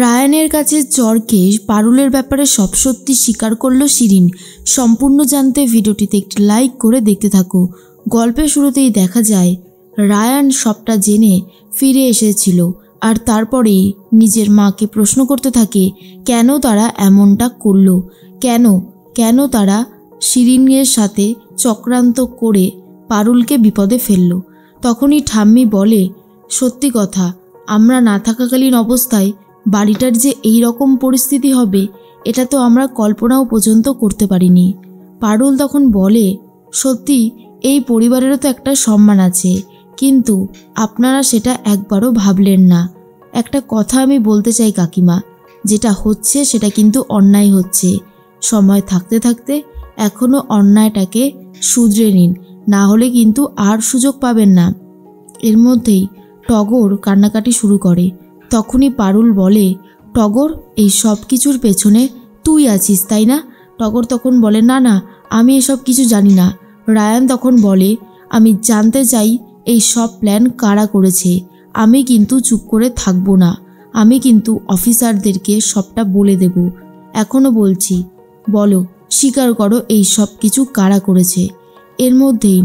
রায়ানের কাছে চরকে পারুলের ব্যাপারে সব সত্যি স্বীকার করলো শিরিন। সম্পূর্ণ জানতে ভিডিওটিতে একটি লাইক করে দেখতে থাকো। গল্পের শুরুতেই দেখা যায় রায়ান সবটা জেনে ফিরে এসেছিল, আর তারপরেই নিজের মাকে প্রশ্ন করতে থাকে কেন তারা এমনটা করলো, কেন তারা শিরিনের সাথে চক্রান্ত করে পারুলকে বিপদে ফেললো। তখনই ঠাম্মি বলে, সত্যি কথা, আমরা না থাকাকালীন অবস্থায় বাড়িটার যে এই রকম পরিস্থিতি হবে এটা তো আমরা কল্পনাও পর্যন্ত করতে পারিনি। পারুল তখন বলে, সত্যি এই পরিবারেরও তো একটা সম্মান আছে, কিন্তু আপনারা সেটা একবারও ভাবলেন না। একটা কথা আমি বলতে চাই কাকিমা, যেটা হচ্ছে সেটা কিন্তু অন্যায় হচ্ছে। সময় থাকতে থাকতে এখনও অন্যায়টাকে শুধরে নিন, না হলে কিন্তু আর সুযোগ পাবেন না। এর মধ্যেই টগর কান্নাকাটি শুরু করে। তখনই পারুল বলে, টগর, এই সব কিছুর পেছনে তুই আছিস তাই না? টগর তখন বলে, না না, আমি এসব কিছু জানি না। রায়ান তখন বলে, আমি জানতে চাই এই সব প্ল্যান কারা করেছে। আমি কিন্তু চুপ করে থাকবো না, আমি কিন্তু অফিসারদেরকে সবটা বলে দেব। এখনও বলছি, বলো, স্বীকার করো এই সব কিছু কারা করেছে। এর মধ্যেই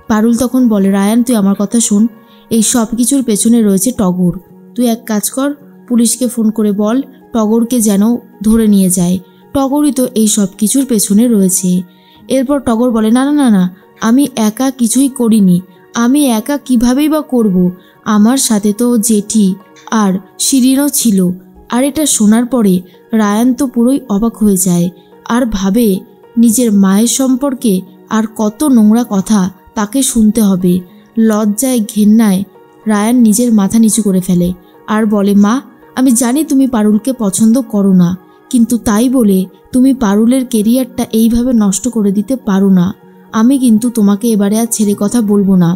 পারুল তখন বলে, রায়ান তুই আমার কথা শোন, এই সব কিছুর পেছনে রয়েছে টগর। তুই এক কাজ কর, পুলিশকে ফোন করে বল টগরকে যেন ধরে নিয়ে যায়। টগরই তো এই সব কিছুর পেছনে রয়েছে। এরপর টগর বলে, না না না না, আমি একা কিছুই করিনি, আমি একা কিভাবেই বা করব, আমার সাথে তো জেঠি আর শিরিনও ছিল। আর এটা শোনার পরে রায়ান তো পুরোই অবাক হয়ে যায়, আর ভাবে নিজের মায়ের সম্পর্কে আর কত নোংরা কথা তাকে শুনতে হবে। লজ্জায় ঘেন্নায় রায়ান নিজের মাথা নিচু করে ফেলে আর বলে, মা, আমি জানি তুমি পারুলকে পছন্দ করো না, কিন্তু তাই বলে তুমি পারুলের কেরিয়ারটা এইভাবে নষ্ট করে দিতে পারো না। আমি কিন্তু তোমাকে এবারে আর ছেড়ে কথা বলবো না।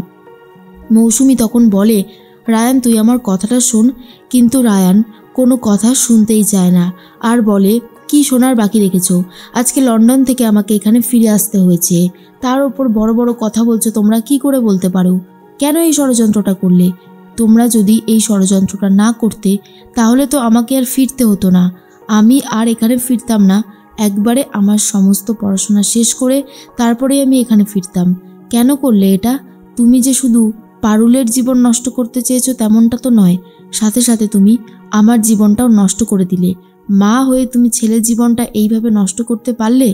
মৌসুমী তখন বলে, রায়ান তুই আমার কথাটা শোন। কিন্তু রায়ান কোনো কথা শুনতেই চায় না আর বলে, কি শোনার বাকি রেখেছো? আজকে লন্ডন থেকে আমাকে এখানে ফিরে আসতে হয়েছে, তার ওপর বড় বড় কথা বলছো, তোমরা কি করে বলতে পারো? কেন এই ষড়যন্ত্রটা করলে? তোমরা যদি এই ষড়যন্ত্রটা না করতে তাহলে তো আমাকে আর ফিরতে হতো না, আমি আর এখানে ফিরতাম না। একবারে আমার সমস্ত পড়াশোনা শেষ করে তারপরে আমি এখানে ফিরতাম। কেন করলে এটা? তুমি যে শুধু পারুলের জীবন নষ্ট করতে চেয়েছো তেমনটা তো নয়, সাথে সাথে তুমি আমার জীবনটাও নষ্ট করে দিলে। মা হয়ে তুমি ছেলের জীবনটা এইভাবে নষ্ট করতে পারলে?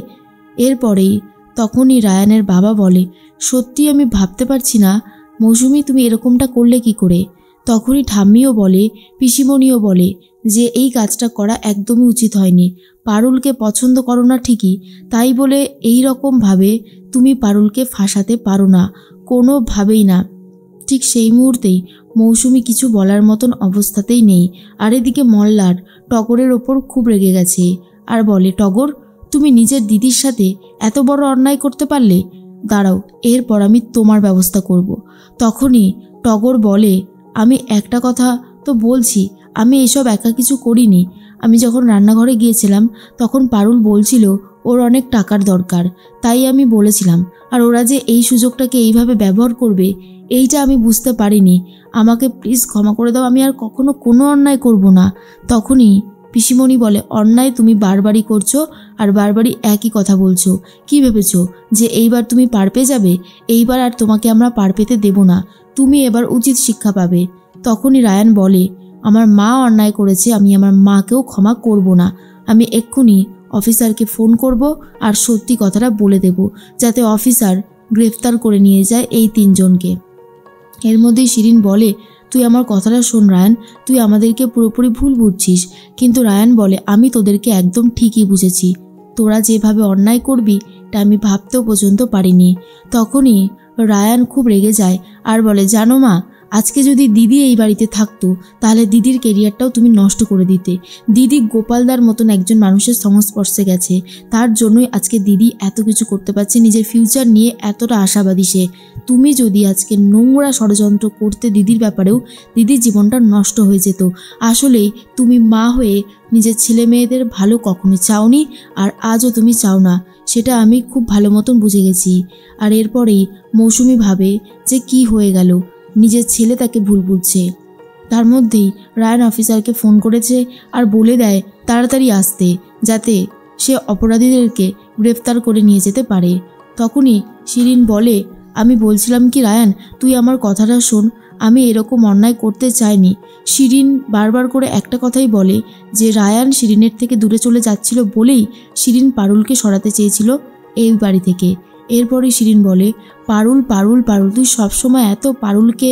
এরপরেই তখনই রায়ানের বাবা বলে, সত্যি আমি ভাবতে পারছি না মৌসুমী, তুমি এরকমটা করলে কি করে? তখনই ঠাম্মিও বলে, পিসিমণিও বলে যে এই কাজটা করা একদমই উচিত হয়নি। পারুলকে পছন্দ করো না ঠিকই, তাই বলে এই রকমভাবে তুমি পারুলকে ফাঁসাতে পারো না, কোনোভাবেই না। ঠিক সেই মুহূর্তেই মৌসুমী কিছু বলার মতন অবস্থাতেই নেই। আর এদিকে মল্লার টগরের ওপর খুব রেগে গেছে আর বলে, টগর, তুমি নিজের দিদির সাথে এত বড় অন্যায় করতে পারলে? দাঁড়াও, এরপর আমি তোমার ব্যবস্থা করব। তখনই টগর বলে, আমি একটা কথা তো বলছি, আমি এসব একা কিছু করিনি। আমি যখন রান্নাঘরে গিয়েছিলাম তখন পারুল বলছিল ওর অনেক টাকার দরকার, তাই আমি বলেছিলাম। আর ওরা যে এই সুযোগটাকে এইভাবে ব্যবহার করবে এইটা আমি বুঝতে পারিনি। আমাকে প্লিজ ক্ষমা করে দাও, আমি আর কখনো কোনো অন্যায় করব না। তখনই পিসিমণি বলে, অন্যায় তুমি বারবারই করছো আর বারবারই একই কথা বলছো। কি ভেবেছো যে এইবার তুমি পার পেয়ে যাবে? এইবার আর তোমাকে আমরা পার পেতে দেব না, তুমি এবার উচিত শিক্ষা পাবে। তখনই রায়ান বলে, আমার মা অন্যায় করেছে, আমি আমার মাকেও ক্ষমা করব না। আমি এক্ষুনি অফিসারকে ফোন করব আর সত্যি কথাটা বলে দেব, যাতে অফিসার গ্রেফতার করে নিয়ে যায় এই তিনজনকে। এর মধ্যেই শিরিন বলে, তুই আমার কথাটা শোন রায়ান, তুই আমাদেরকে পুরোপুরি ভুল বুঝছিস। কিন্তু রায়ান বলে, আমি তোদেরকে একদম ঠিকই বুঝেছি, তোরা যেভাবে অন্যায় করবি তা আমি ভাবতেও পর্যন্ত পারিনি। তখনই রায়ান খুব রেগে যায় আর বলে, জানো মা, আজকে যদি দিদি এই বাড়িতে থাকতো তাহলে দিদির কেরিয়ারটাও তুমি নষ্ট করে দিতে। দিদি গোপালদার মতন একজন মানুষের সংস্পর্শে গেছে, তার জন্যই আজকে দিদি এত কিছু করতে পারছে, নিজের ফিউচার নিয়ে এতটা আশাবাদী সে। তুমি যদি আজকে নোংরা ষড়যন্ত্র করতে দিদির ব্যাপারেও, দিদির জীবনটা নষ্ট হয়ে যেত। আসলেই তুমি মা হয়ে নিজের ছেলে মেয়েদের ভালো কখনো চাওনি, আর আজও তুমি চাও না, সেটা আমি খুব ভালো মতন বুঝে গেছি। আর এরপরেই মৌসুমী ভাবে যে কি হয়ে গেল, নিজের ছেলে তাকে ভুল বুঝছে। তার মধ্যেই রায়ান অফিসারকে ফোন করেছে আর বলে দেয় তাড়াতাড়ি আসতে, যাতে সে অপরাধীদেরকে গ্রেফতার করে নিয়ে যেতে পারে। তখনই শিরিন বলে, আমি বলছিলাম কি রায়ান, তুই আমার কথাটা শোন, আমি এরকম অন্যায় করতে চাইনি। শিরিন বারবার করে একটা কথাই বলে যে রায়ান শিরিনের থেকে দূরে চলে যাচ্ছিল বলেই শিরিন পারুলকে সরাতে চেয়েছিল এই বাড়ি থেকে। এরপরে শিরিন বলে, পারুল পারুল পারুল, তুই সবসময় এত পারুলকে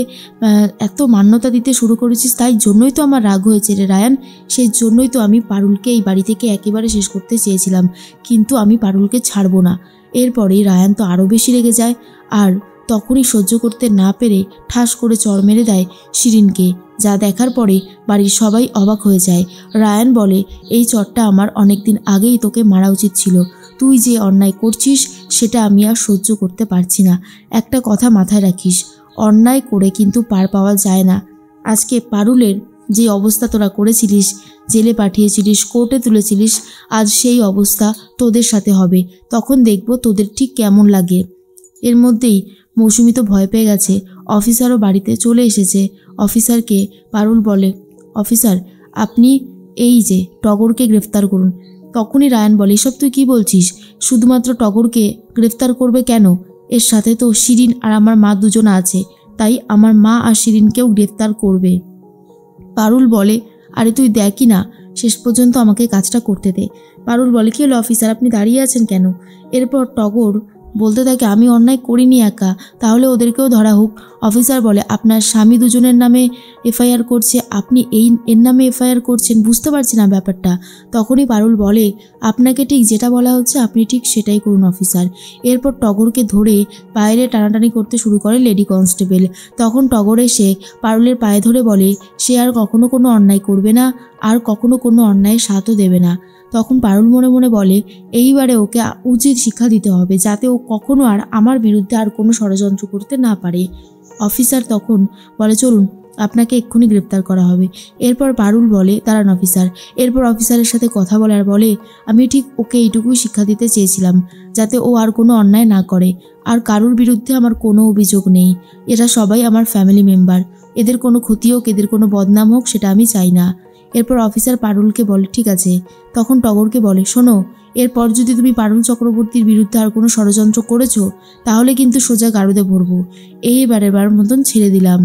এত মান্যতা দিতে শুরু করেছিস, তাই জন্যই তো আমার রাগ হয়েছে রে রায়ান। সেই জন্যই তো আমি পারুলকে এই বাড়ি থেকে একেবারে শেষ করতে চেয়েছিলাম, কিন্তু আমি পারুলকে ছাড়বো না। এরপরেই রায়ান তো আরও বেশি রেগে যায়, আর তখনই সহ্য করতে না পেরে ঠাস করে চড় মেরে দেয় শিরিনকে, যা দেখার পরে বাড়ির সবাই অবাক হয়ে যায়। রায়ান বলে, এই চড়টা আমার অনেক দিন আগেই তোকে মারা উচিত ছিল। তুই যে অন্যায় করছিস সেটা আমি আর সহ্য করতে পারছি না। একটা কথা মাথায় রাখিস, অন্যায় করে কিন্তু পার পাওয়া যায় না। আজকে পারুলের যে অবস্থা তোরা করেছিলিস, জেলে পাঠিয়েছিলিস, কোর্টে তুলেছিলিস, আজ সেই অবস্থা তোদের সাথে হবে। তখন দেখব তোদের ঠিক কেমন লাগে। এর মধ্যেই মৌসুমি তো ভয় পেয়ে গেছে, অফিসারও বাড়িতে চলে এসেছে। অফিসারকে পারুল বলে, অফিসার আপনি এই যে টগরকে গ্রেফতার করুন। তখনই রায়ান বলে, এসব তুই কী বলছিস? শুধুমাত্র টগরকে গ্রেফতার করবে কেন? এর সাথে তো শিরিন আর আমার মা দুজন আছে, তাই আমার মা আর শিরিনকেও গ্রেফতার করবে। পারুল বলে, আরে তুই দেখি না, শেষ পর্যন্ত আমাকে কাজটা করতে দে। পারুল বলে, কী হলো অফিসার, আপনি দাঁড়িয়ে আছেন কেন? এরপর টগর বলতে থাকে, আমি অন্যায় করিনি একা, তাহলে ওদেরকেও ধরা হোক। অফিসার বলে, আপনার স্বামী দুজনের নামে এফআইআর করছে, আপনি এর নামে এফআইআর করছেন, বুঝতে পারছি না ব্যাপারটা। তখনই পারুল বলে, আপনাকে ঠিক যেটা বলা হচ্ছে আপনি ঠিক সেটাই করুন অফিসার। এরপর টগরকে ধরে বাইরে টানাটানি করতে শুরু করে লেডি কনস্টেবল। তখন টগর এসে পারুলের পায়ে ধরে বলে, সে আর কখনো কোনো অন্যায় করবে না, আর কখনো কোনো অন্যায়ের সাথও দেবে না। তখন পারুল মনে মনে বলে, এইবারে ওকে উচিত শিক্ষা দিতে হবে, যাতে ও কখনো আর আমার বিরুদ্ধে আর কোনো ষড়যন্ত্র করতে না পারে। অফিসার তখন বলে, চলুন আপনাকে এক্ষুনি গ্রেপ্তার করা হবে। এরপর পারুল বলে, দাঁড়ান অফিসার। এরপর অফিসারের সাথে কথা বলে আর বলে, আমি ঠিক ওকে এইটুকুই শিক্ষা দিতে চেয়েছিলাম, যাতে ও আর কোনো অন্যায় না করে। আর কারুর বিরুদ্ধে আমার কোনো অভিযোগ নেই, এরা সবাই আমার ফ্যামিলি মেম্বার, এদের কোনো ক্ষতি হোক, এদের কোনো বদনাম হোক, সেটা আমি চাই না। এরপর অফিসার পারুলকে বলে, ঠিক আছে। তখন টগরকে বলে, শোনো, এরপর যদি তুমি পারুল চক্রবর্তীর বিরুদ্ধে আর কোনো ষড়যন্ত্র করেছো, তাহলে কিন্তু সোজা গারদে ভরবো। এইবারের মতন ছেড়ে দিলাম।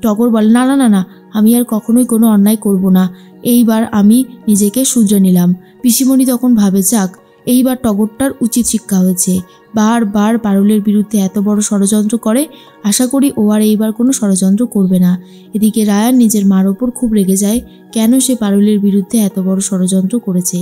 টগর বলে, না না না না, আমি আর কখনোই কোনো অন্যায় করব না, এইবার আমি নিজেকে শুধরে নিলাম। পিসিমণি তখন ভাবে, যাক এইবার টগরটার উচিত শিক্ষা হয়েছে, বারবার পারুলের বিরুদ্ধে এত বড় ষড়যন্ত্র করে, আশা করি ও আর এইবার কোনো ষড়যন্ত্র করবে না। এদিকে রায়ান নিজের মার ওপর খুব রেগে যায়, কেন সে পারুলের বিরুদ্ধে এত বড় ষড়যন্ত্র করেছে।